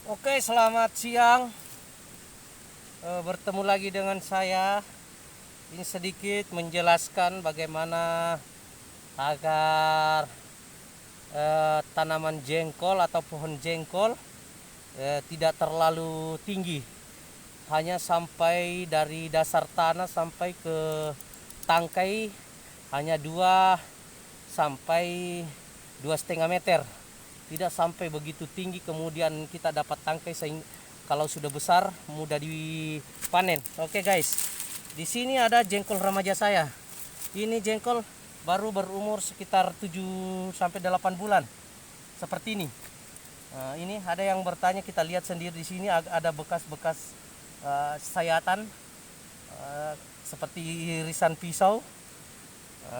Oke, selamat siang. Bertemu lagi dengan saya. Ini sedikit menjelaskan bagaimana agar tanaman jengkol atau pohon jengkol tidak terlalu tinggi. Hanya sampai dari dasar tanah sampai ke tangkai hanya 2 sampai 2,5 meter. Tidak sampai begitu tinggi, kemudian kita dapat tangkai sehingga kalau sudah besar mudah dipanen. Oke guys, di sini ada jengkol remaja saya. Ini jengkol baru berumur sekitar 7 sampai 8 bulan. Seperti ini. Nah, ini ada yang bertanya, kita lihat sendiri di sini ada bekas-bekas sayatan seperti irisan pisau.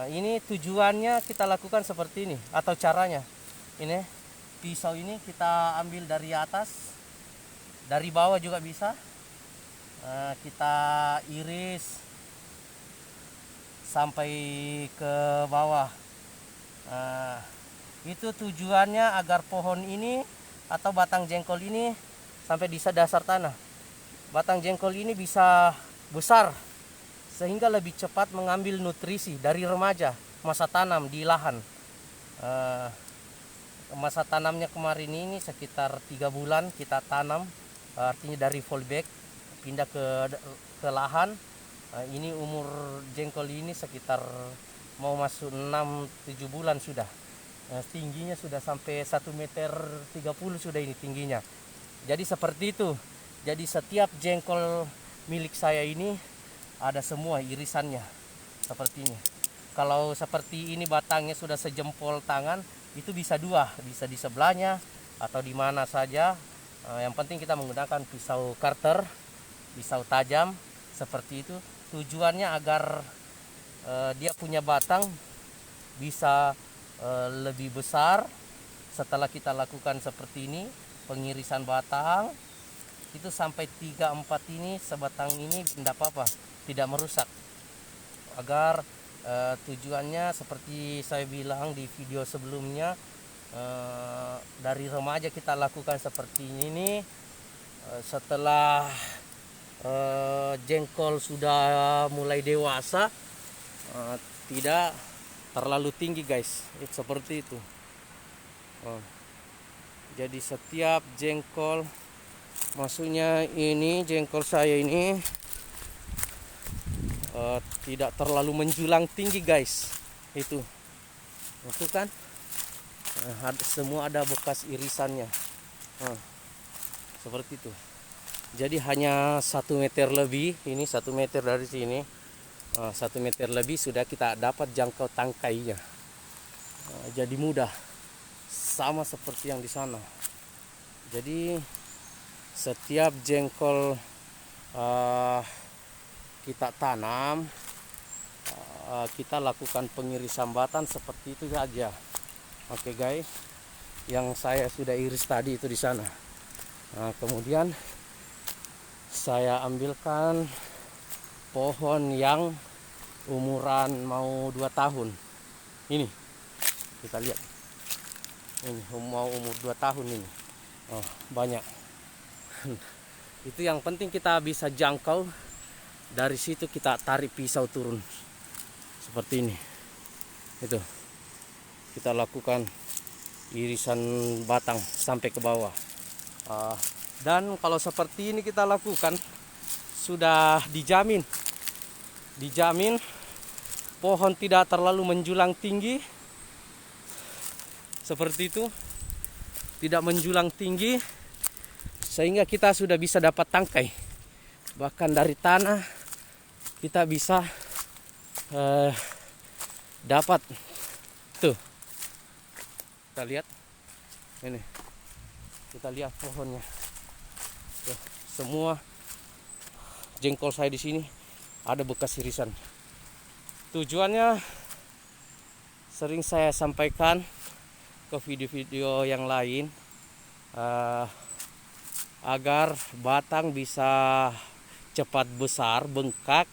Ini tujuannya kita lakukan seperti ini atau caranya. Ini pisau ini kita ambil dari atas, dari bawah juga bisa. Kita iris sampai ke bawah. Itu tujuannya agar pohon ini atau batang jengkol ini sampai di dasar tanah. Batang jengkol ini bisa besar sehingga lebih cepat mengambil nutrisi dari remaja masa tanam di lahan. Masa tanamnya kemarin ini sekitar 3 bulan kita tanam, artinya dari fallback pindah ke lahan. Ini umur jengkol ini sekitar mau masuk 6-7 bulan sudah. Tingginya sudah sampai 1,30 m sudah ini tingginya. Jadi seperti itu. Jadi setiap jengkol milik saya ini ada semua irisannya seperti ini. Kalau seperti ini batangnya sudah sejempol tangan, itu bisa dua, bisa di sebelahnya atau di mana saja. Yang penting kita menggunakan pisau cutter, pisau tajam seperti itu. Tujuannya agar dia punya batang bisa lebih besar. Setelah kita lakukan seperti ini, pengirisan batang itu sampai 3-4 ini sebatang ini tidak apa-apa, tidak merusak. Agar tujuannya seperti saya bilang di video sebelumnya, dari remaja kita lakukan seperti ini. Setelah jengkol sudah mulai dewasa, tidak terlalu tinggi guys, seperti itu. Jadi setiap jengkol, maksudnya ini jengkol saya ini tidak terlalu menjulang tinggi guys. Itu kan semua ada bekas irisannya, seperti itu. Jadi hanya 1 meter lebih, ini 1 meter dari sini, 1 meter lebih sudah kita dapat jangkau tangkainya. Jadi mudah, sama seperti yang di sana. Jadi setiap jengkol kita tanam, kita lakukan pengirisan batang seperti itu saja. Oke guys, yang saya sudah iris tadi itu di sana. Kemudian saya ambilkan pohon yang umuran mau 2 tahun. Ini kita lihat, ini mau umur 2 tahun ini. Banyak. Itu yang penting kita bisa jangkau. Dari situ kita tarik pisau turun seperti ini. Itu kita lakukan irisan batang sampai ke bawah. Dan kalau seperti ini kita lakukan, sudah dijamin pohon tidak terlalu menjulang tinggi. Seperti itu, tidak menjulang tinggi, sehingga kita sudah bisa dapat tangkai. Bahkan dari tanah kita bisa dapat. Tuh, kita lihat ini, kita lihat pohonnya. Tuh, semua jengkol saya di sini ada bekas irisan. Tujuannya sering saya sampaikan ke video-video yang lain, agar batang bisa cepat besar, bengkak.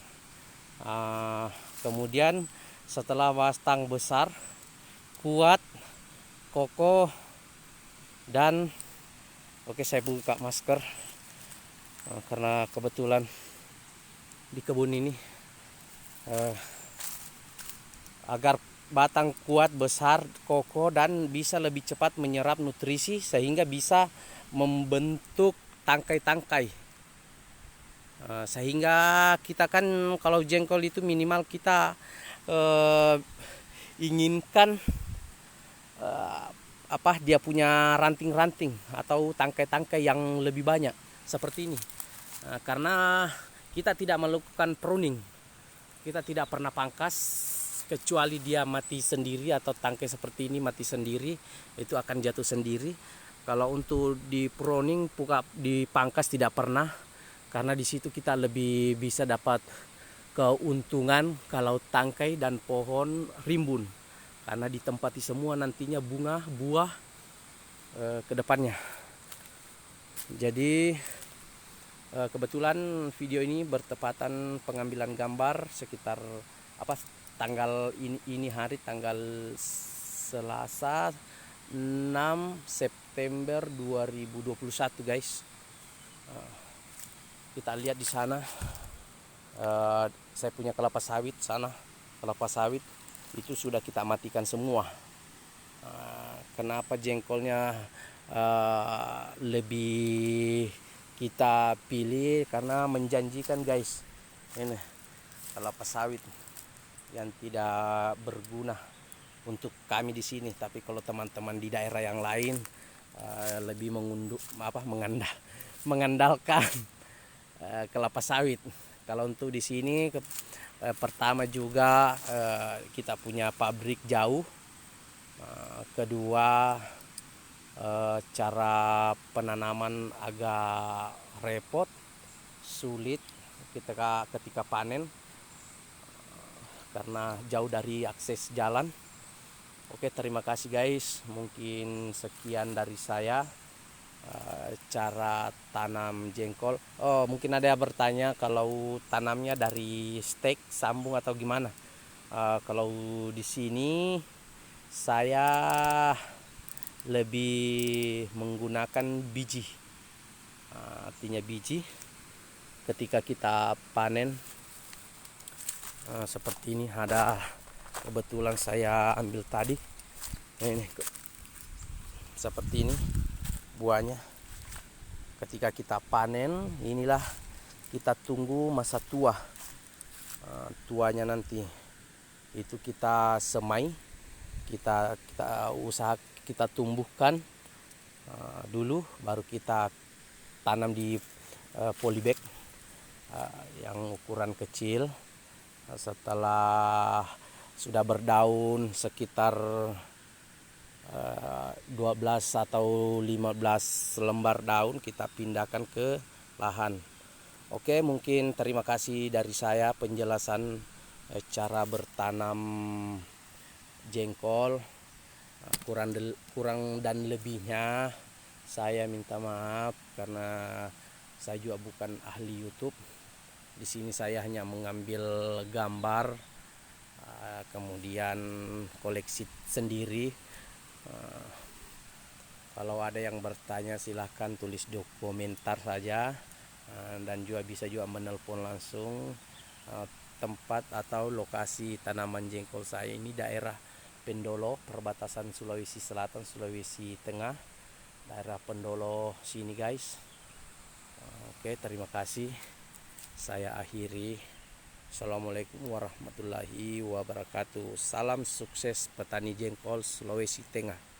Kemudian setelah batang besar, kuat, kokoh, dan Oke, saya buka masker karena kebetulan di kebun ini agar batang kuat, besar, kokoh, dan bisa lebih cepat menyerap nutrisi sehingga bisa membentuk tangkai-tangkai. Sehingga kita kan kalau jengkol itu minimal kita inginkan dia punya ranting-ranting atau tangkai-tangkai yang lebih banyak seperti ini. Karena kita tidak melakukan pruning, kita tidak pernah pangkas, kecuali dia mati sendiri atau tangkai seperti ini mati sendiri, itu akan jatuh sendiri. Kalau untuk di pruning, dipangkas tidak pernah, karena di situ kita lebih bisa dapat keuntungan kalau tangkai dan pohon rimbun, karena ditempati semua nantinya bunga, buah ke depannya. Jadi kebetulan video ini bertepatan pengambilan gambar sekitar tanggal ini hari tanggal Selasa 6 September 2021 guys. Kita lihat di sana saya punya kelapa sawit sana. Kelapa sawit itu sudah kita matikan semua. Kenapa jengkolnya lebih kita pilih? Karena menjanjikan guys. Ini kelapa sawit yang tidak berguna untuk kami di sini, tapi kalau teman-teman di daerah yang lain lebih mengandalkan kelapa sawit. Kalau untuk di sini pertama juga kita punya pabrik jauh, kedua cara penanaman agak repot, sulit ketika panen karena jauh dari akses jalan. Oke, terima kasih guys, mungkin sekian dari saya cara tanam jengkol. Oh, mungkin ada yang bertanya kalau tanamnya dari stek, sambung atau gimana. Kalau di sini saya lebih menggunakan biji. Artinya biji ketika kita panen seperti ini. Ada kebetulan saya ambil tadi. Ini seperti ini buahnya. Ketika kita panen, inilah kita tunggu masa tua. Tuanya nanti itu kita semai, kita tumbuhkan dulu, baru kita tanam di polybag yang ukuran kecil. Setelah sudah berdaun sekitar 12 atau 15 lembar daun, kita pindahkan ke lahan. Oke, mungkin terima kasih dari saya penjelasan cara bertanam jengkol. Kurang dan lebihnya saya minta maaf karena saya juga bukan ahli YouTube. Di sini saya hanya mengambil gambar, kemudian koleksi sendiri. Kalau ada yang bertanya silahkan tulis di komentar saja, dan juga bisa juga menelpon langsung. Tempat atau lokasi tanaman jengkol saya ini daerah Pendolo, perbatasan Sulawesi Selatan, Sulawesi Tengah, daerah Pendolo sini guys. Oke, terima kasih. Saya akhiri. Assalamualaikum warahmatullahi wabarakatuh. Salam sukses petani jengkol Sulawesi Tengah.